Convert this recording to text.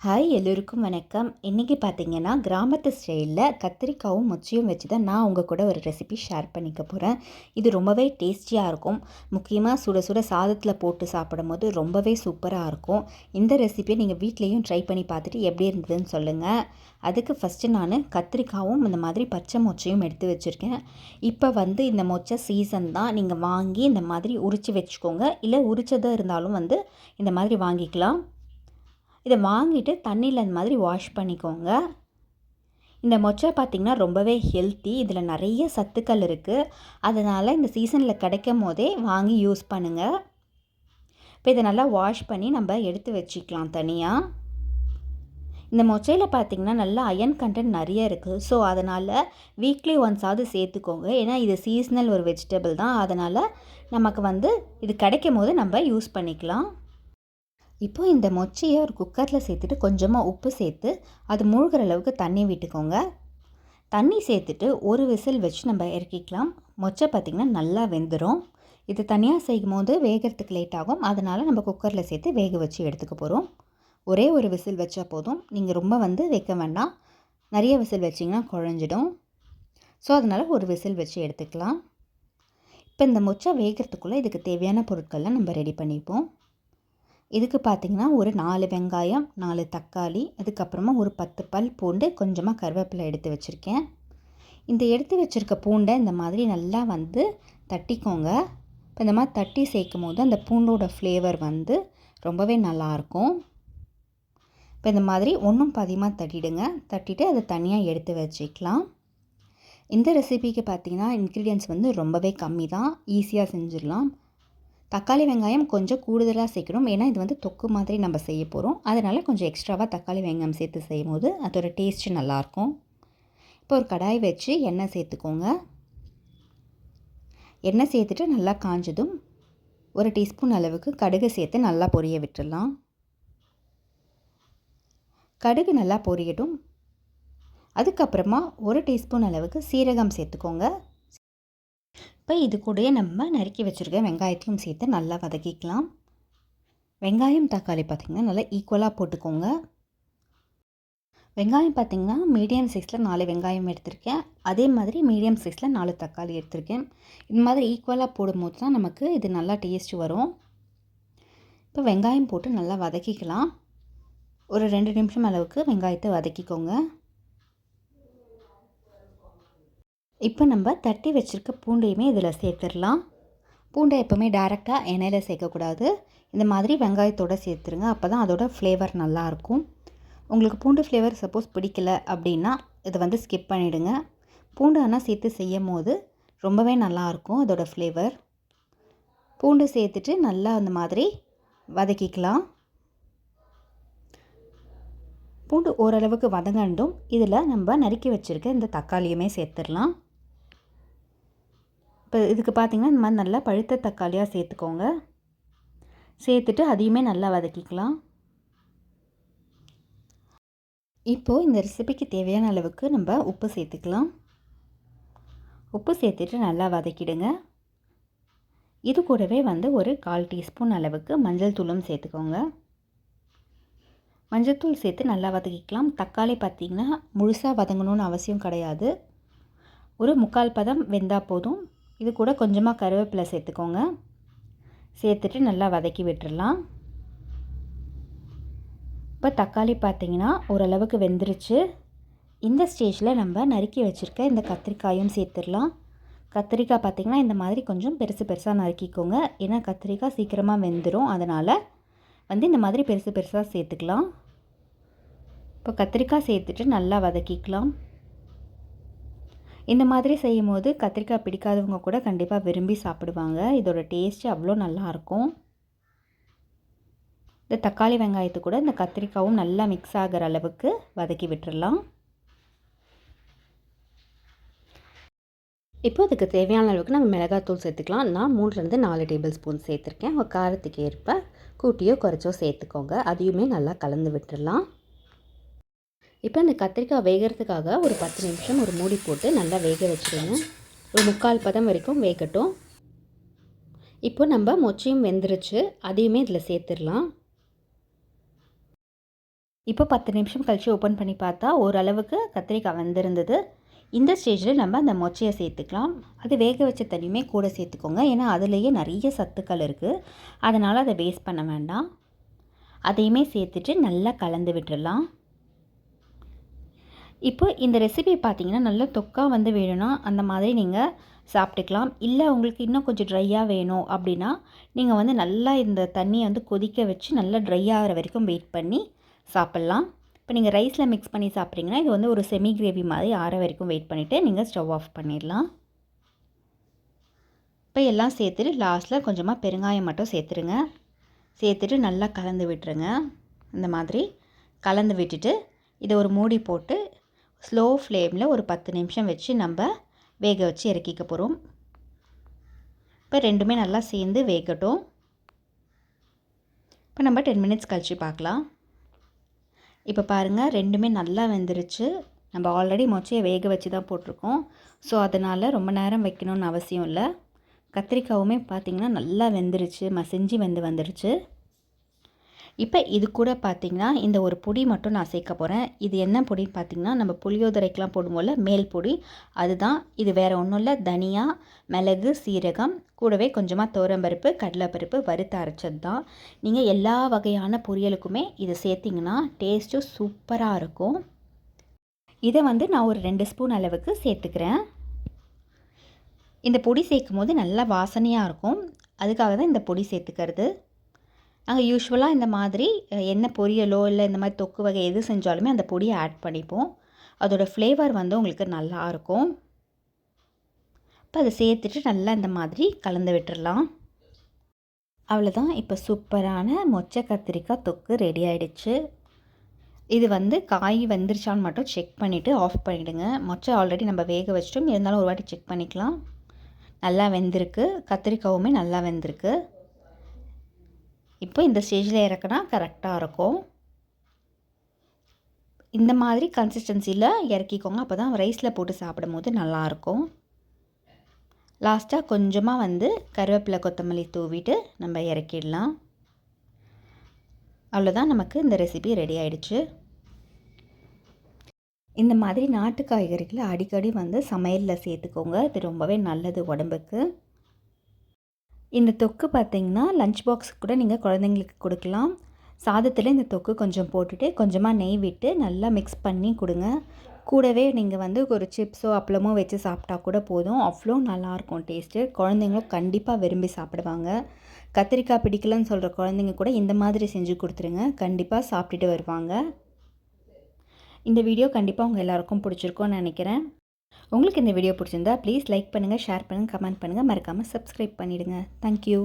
Hi எல்லோருக்கும் வணக்கம். இன்றைக்கி பார்த்தீங்கன்னா கிராமத்து ஸ்டைலில் கத்திரிக்காவும் மொச்சையும் வச்சு தான் நான் உங்கள் கூட ஒரு ரெசிபி ஷேர் பண்ணிக்க போகிறேன். இது ரொம்பவே டேஸ்டியாக இருக்கும். முக்கியமாக சுட சுட சாதத்தில் போட்டு சாப்பிடும்போது ரொம்பவே சூப்பராக இருக்கும். இந்த ரெசிபியை நீங்கள் வீட்லேயும் ட்ரை பண்ணி பார்த்துட்டு எப்படி இருந்ததுன்னு சொல்லுங்கள். அதுக்கு ஃபஸ்ட்டு நான் கத்திரிக்காவும் இந்த மாதிரி பச்சை மொச்சையும் எடுத்து வச்சுருக்கேன். இப்போ இந்த மொச்சை சீசன் தான். நீங்கள் வாங்கி இந்த மாதிரி உரித்து வச்சுக்கோங்க. இல்லை உரிச்சதாக இருந்தாலும் இந்த மாதிரி வாங்கிக்கலாம். இதை வாங்கிட்டு தண்ணியில் இந்த மாதிரி வாஷ் பண்ணிக்கோங்க. இந்த மொச்சை பார்த்திங்கன்னா ரொம்பவே ஹெல்த்தி. இதில் நிறைய சத்துக்கள் இருக்குது. அதனால் இந்த சீசனில் கிடைக்கும் போதே வாங்கி யூஸ் பண்ணுங்கள். இப்போ இதை நல்லா வாஷ் பண்ணி நம்ம எடுத்து வச்சுக்கலாம் தனியாக. இந்த மொச்சையில் பார்த்திங்கன்னா நல்லா அயன் கண்டென்ட் நிறைய இருக்குது. ஸோ அதனால் வீக்லி ஒன்ஸாவது சேர்த்துக்கோங்க. ஏன்னா இது சீசனல் ஒரு வெஜிடபிள் தான். அதனால் நமக்கு இது கிடைக்கும் போது நம்ம யூஸ் பண்ணிக்கலாம். இப்போ இந்த மொச்சையை ஒரு குக்கரில் சேர்த்துட்டு கொஞ்சமாக உப்பு சேர்த்து அது மூழ்கிற அளவுக்கு தண்ணி விட்டுக்கோங்க. தண்ணி சேர்த்துட்டு ஒரு விசில் வச்சு நம்ம இறக்கிக்கலாம். மொச்சை பார்த்திங்கன்னா நல்லா வெந்துடும். இது தனியாக செய்யும் போது வேகிறதுக்கு லேட் ஆகும். அதனால் நம்ம குக்கரில் சேர்த்து வேக வச்சு எடுத்துக்க போகிறோம். ஒரே ஒரு விசில் வச்சா போதும். நீங்கள் ரொம்ப வைக்க வேண்டாம். நிறைய விசில் வச்சிங்கன்னா குழஞ்சிடும். ஸோ அதனால் ஒரு விசில் வச்சு எடுத்துக்கலாம். இப்போ இந்த மொச்சை வேகிறதுக்குள்ளே இதுக்கு தேவையான பொருட்கள்லாம் நம்ம ரெடி பண்ணிப்போம். இதுக்கு பார்த்திங்கன்னா ஒரு 4 வெங்காயம், 4 தக்காளி, அதுக்கப்புறமா ஒரு 10 பல் பூண்டு, கொஞ்சமாக கருவேப்பிலை எடுத்து வச்சுருக்கேன். இந்த எடுத்து வச்சுருக்க பூண்டை இந்த மாதிரி நல்லா தட்டிக்கோங்க. இப்போ இந்த மாதிரி தட்டி சேர்க்கும் போது அந்த பூண்டோட ஃப்ளேவர் ரொம்பவே நல்லாயிருக்கும். இப்போ இந்த மாதிரி ஒன்றும் பாதியமாக தட்டிடுங்க. தட்டிட்டு அதை தனியாக எடுத்து வச்சுக்கலாம். இந்த ரெசிபிக்கு பார்த்திங்கன்னா இன்க்ரீடியன்ட்ஸ் ரொம்பவே கம்மி தான். ஈஸியாக செஞ்சிடலாம். தக்காளி வெங்காயம் கொஞ்சம் கூடுதலாக சேர்க்கணும். ஏன்னா இது தொக்கு மாதிரி நம்ம செய்ய போகிறோம். அதனால் கொஞ்சம் எக்ஸ்ட்ராவாக தக்காளி வெங்காயம் சேர்த்து செய்யும் போது அதோட டேஸ்ட்டு நல்லாயிருக்கும். இப்போ ஒரு கடாய் வச்சு எண்ணெய் சேர்த்துக்கோங்க. எண்ணெய் சேர்த்துட்டு நல்லா காஞ்சதும் ஒரு டீஸ்பூன் அளவுக்கு கடுகு சேர்த்து நல்லா பொரிய விட்டுடலாம். கடுகு நல்லா பொரியட்டும். அதுக்கப்புறமா ஒரு டீஸ்பூன் அளவுக்கு சீரகம் சேர்த்துக்கோங்க. இப்போ இது கூடயே நம்ம நறுக்கி வச்சுருக்க வெங்காயத்தையும் சேர்த்து நல்லா வதக்கிக்கலாம். வெங்காயம் தக்காளி பார்த்திங்கன்னா நல்லா ஈக்குவலாக போட்டுக்கோங்க. வெங்காயம் பார்த்திங்கன்னா மீடியம் சைஸில் 4 வெங்காயம் எடுத்திருக்கேன். அதே மாதிரி மீடியம் சைஸில் 4 தக்காளி எடுத்திருக்கேன். இது மாதிரி ஈக்குவலாக போடும்போது தான் நமக்கு இது நல்லா டேஸ்ட் வரும். இப்போ வெங்காயம் போட்டு நல்லா வதக்கிக்கலாம். ஒரு 2 நிமிஷம் அளவுக்கு வெங்காயத்தை வதக்கிக்கோங்க. இப்போ நம்ம தட்டி வச்சுருக்க பூண்டையுமே இதில் சேர்த்துடலாம். பூண்டை எப்போவுமே டைரெக்டாக எண்ணெயில் சேர்க்கக்கூடாது. இந்த மாதிரி வெங்காயத்தோடு சேர்த்துருங்க. அப்போ தான் அதோட ஃப்ளேவர் நல்லாயிருக்கும். உங்களுக்கு பூண்டு ஃப்ளேவர் சப்போஸ் பிடிக்கல அப்படின்னா இதை ஸ்கிப் பண்ணிவிடுங்க. பூண்டு ஆனால் சேர்த்து செய்யும் போது ரொம்பவே நல்லாயிருக்கும் அதோட ஃப்ளேவர். பூண்டு சேர்த்துட்டு நல்லா அந்த மாதிரி வதக்கிக்கலாம். பூண்டு ஓரளவுக்கு வதங்கண்டும் இதில் நம்ம நறுக்கி வச்சுருக்க இந்த தக்காளியுமே சேர்த்துடலாம். இப்போ இதுக்கு பார்த்திங்கன்னா இந்த மாதிரி நல்லா பழுத்த தக்காளியாக சேர்த்துக்கோங்க. சேர்த்துட்டு அதையுமே நல்லா வதக்கிக்கலாம். இப்போது இந்த ரெசிபிக்கு தேவையான அளவுக்கு நம்ம உப்பு சேர்த்துக்கலாம். உப்பு சேர்த்துட்டு நல்லா வதக்கிடுங்க. இது கூடவே ஒரு 1/4 டீஸ்பூன் அளவுக்கு மஞ்சள் தூளும் சேர்த்துக்கோங்க. மஞ்சள் தூள் சேர்த்து நல்லா வதக்கிக்கலாம். தக்காளி பார்த்திங்கன்னா முழுசாக வதங்கணும்னு அவசியம் கிடையாது. ஒரு 3/4 பதம் வெந்தால் போதும். இது கூட கொஞ்சமாக கருவேப்பிலை சேர்த்துக்கோங்க. சேர்த்துட்டு நல்லா வதக்கி விட்டுடலாம். இப்போ தக்காளி பார்த்திங்கன்னா ஓரளவுக்கு வெந்துருச்சு. இந்த ஸ்டேஜில் நம்ம நறுக்கி வச்சுருக்க இந்த கத்திரிக்காயும் சேர்த்துடலாம். கத்திரிக்காய் பார்த்திங்கன்னா இந்த மாதிரி கொஞ்சம் பெருசு பெருசாக நறுக்கிக்கோங்க. ஏன்னா கத்திரிக்காய் சீக்கிரமாக வெந்துடும். அதனால் இந்த மாதிரி பெருசு பெருசாக சேர்த்துக்கலாம். இப்போ கத்திரிக்காய் சேர்த்துட்டு நல்லா வதக்கிக்கலாம். இந்த மாதிரி செய்யும் போது கத்திரிக்காய் பிடிக்காதவங்க கூட கண்டிப்பாக விரும்பி சாப்பிடுவாங்க. இதோட டேஸ்ட்டு அவ்வளோ நல்லாயிருக்கும். இந்த தக்காளி வெங்காயத்து கூட இந்த கத்திரிக்காயும் நல்லா மிக்ஸ் ஆகிற அளவுக்கு வதக்கி விட்டுடலாம். இப்போ அதுக்கு தேவையான அளவுக்கு நம்ம மிளகாத்தூள் சேர்த்துக்கலாம். நான் 3 4 டேபிள் ஸ்பூன் சேர்த்துருக்கேன். ஒரு காரத்துக்கு ஏற்ப கூட்டியோ குறைச்சோ சேர்த்துக்கோங்க. அதையுமே நல்லா கலந்து விட்டுடலாம். இப்போ இந்த கத்திரிக்காய் வேகிறதுக்காக ஒரு 10 நிமிஷம் ஒரு மூடி போட்டு நல்லா வேக வச்சுருங்க. ஒரு 3/4 பதம் வரைக்கும் வேகட்டும். இப்போ நம்ம மொச்சையும் வெந்துருச்சு. அதையுமே இதில் சேர்த்துடலாம். இப்போ 10 நிமிஷம் கழித்து ஓப்பன் பண்ணி பார்த்தா ஓரளவுக்கு கத்திரிக்காய் வெந்திருந்தது. இந்த ஸ்டேஜில் நம்ம அந்த மொச்சையை சேர்த்துக்கலாம். அது வேக வச்ச தண்ணியுமே கூட சேர்த்துக்கோங்க. ஏன்னா அதுலேயே நிறைய சத்துக்கள் இருக்குது. அதனால் அதை வேஸ்ட் பண்ண வேண்டாம். அதையுமே சேர்த்துட்டு நல்லா கலந்து விட்டுடலாம். இப்போ இந்த ரெசிபி பார்த்தீங்கன்னா நல்லா தொக்கா வந்து வேணும்னா அந்த மாதிரி நீங்கள் சாப்பிட்டுக்கலாம். இல்லை உங்களுக்கு இன்னும் கொஞ்சம் ட்ரையாக வேணும் அப்படின்னா நீங்கள் வந்து நல்லா இந்த தண்ணியை வந்து கொதிக்க வச்சு நல்லா ட்ரை ஆகிற வரைக்கும் வெயிட் பண்ணி சாப்பிட்லாம். இப்போ நீங்கள் ரைஸில் மிக்ஸ் பண்ணி சாப்பிட்றீங்கன்னா இது வந்து ஒரு செமி கிரேவி மாதிரி ஆற வரைக்கும் வெயிட் பண்ணிவிட்டு நீங்கள் ஸ்டவ் ஆஃப் பண்ணிடலாம். இப்போ எல்லாம் சேர்த்துட்டு லாஸ்ட்டில் கொஞ்சமாக பெருங்காயம் மட்டும் சேர்த்துருங்க. சேர்த்துட்டு நல்லா கலந்து விட்டுருங்க. இந்த மாதிரி கலந்து விட்டுட்டு இதை ஒரு மூடி போட்டு ஸ்லோ ஃப்ளேமில் ஒரு 10 நிமிஷம் வச்சு நம்ம வேக வச்சு இறக்கிக்க போகிறோம். இப்போ ரெண்டுமே நல்லா சேர்ந்து வேகட்டும். இப்போ நம்ம 10 மினிட்ஸ் கழித்து பார்க்கலாம். இப்போ பாருங்கள் ரெண்டுமே நல்லா வெந்துருச்சு. நம்ம ஆல்ரெடி மொச்சையை வேக வச்சு தான் போட்டிருக்கோம். ஸோ அதனால் ரொம்ப நேரம் வைக்கணும்னு அவசியம் இல்லை. கத்திரிக்காவுமே பார்த்திங்கன்னா நல்லா வெந்துருச்சு, மசிஞ்சு வந்துருச்சு. இப்போ இது கூட பார்த்திங்கன்னா இந்த ஒரு பொடி மட்டும் நான் சேர்க்க போகிறேன். இது என்ன பொடின்னு பார்த்திங்கன்னா நம்ம புளியோதரைக்கெலாம் போடும்போது மேல் பொடி அதுதான். இது வேறு ஒன்றும் இல்லை, தனியா, மிளகு, சீரகம், கூடவே கொஞ்சமாக துவரம்பருப்பு, கடலைப்பருப்பு வறுத்து அரைச்சது தான். நீங்கள் எல்லா வகையான பொரியலுக்குமே இதை சேர்த்திங்கன்னா டேஸ்ட்டும் சூப்பராக இருக்கும். இதை வந்து நான் ஒரு 2 ஸ்பூன் அளவுக்கு சேர்த்துக்கிறேன். இந்த பொடி சேர்க்கும் போது நல்லா வாசனையாக இருக்கும். அதுக்காக தான் இந்த பொடி சேர்த்துக்கிறது. நாங்கள் யூஸ்வலாக இந்த மாதிரி என்ன பொரியலோ இல்லை இந்த மாதிரி தொக்கு வகை எது செஞ்சாலுமே அந்த பொடியை ஆட் பண்ணிப்போம். அதோடய ஃப்ளேவர் வந்து உங்களுக்கு நல்லாயிருக்கும். இப்போ அதை சேர்த்துட்டு நல்லா இந்த மாதிரி கலந்து விட்டுடலாம். அவ்வளோதான். இப்போ சூப்பரான மொச்சை கத்திரிக்காய் தொக்கு ரெடி ஆகிடுச்சு. இது வந்து காய் வெந்துருச்சான்னு மட்டும் செக் பண்ணிவிட்டு ஆஃப் பண்ணிவிடுங்க. மொச்சை ஆல்ரெடி நம்ம வேக வச்சிட்டோம், இருந்தாலும் ஒரு வாட்டி செக் பண்ணிக்கலாம். நல்லா வெந்திருக்கு, கத்திரிக்காவுமே நல்லா வெந்திருக்கு. இப்போ இந்த ஸ்டேஜில் இறக்குனா கரெக்டாக இருக்கும். இந்த மாதிரி கன்சிஸ்டன்சியில் இறக்கிக்கோங்க. அப்போ தான் ரைஸில் போட்டு சாப்பிடும் போது நல்லாயிருக்கும். லாஸ்ட்டாக கொஞ்சமாக வந்து கருவேப்பிலை கொத்தமல்லி தூவிட்டு நம்ம இறக்கிடலாம். அவ்வளோதான், நமக்கு இந்த ரெசிபி ரெடி ஆகிடுச்சு. இந்த மாதிரி நாட்டு காய்கறிகளை அடிக்கடி வந்து சமையலில் சேர்த்துக்கோங்க. இது ரொம்பவே நல்லது உடம்புக்கு. இந்த தொக்கு பார்த்திங்கன்னா லஞ்ச் பாக்ஸுக்கு கூட நீங்கள் குழந்தைங்களுக்கு கொடுக்கலாம். சாதத்தில் இந்த தொக்கு கொஞ்சம் போட்டுட்டு கொஞ்சமாக நெய் விட்டு நல்லா மிக்ஸ் பண்ணி கொடுங்க. கூடவே நீங்கள் வந்து ஒரு சிப்ஸோ அப்பளமோ வச்சு சாப்பிட்டா கூட போதும். அவ்வளோ நல்லாயிருக்கும் டேஸ்ட்டு. குழந்தைங்களும் கண்டிப்பாக விரும்பி சாப்பிடுவாங்க. கத்திரிக்காய் பிடிக்கலன்னு சொல்கிற குழந்தைங்க கூட இந்த மாதிரி செஞ்சு கொடுத்துருங்க, கண்டிப்பாக சாப்பிட்டுட்டு வருவாங்க. இந்த வீடியோ கண்டிப்பாக உங்கள் எல்லாருக்கும் பிடிச்சிருக்கும்னு நினைக்கிறேன். உங்களுக்கு இந்த வீடியோ பிடிச்சிருந்தா ப்ளீஸ் லைக் பண்ணுங்கள், ஷேர் பண்ணுங்கள், கமெண்ட் பண்ணுங்கள், மறக்காமல் சப்ஸ்கிரைப் பண்ணிவிடுங்க. தேங்க்யூ.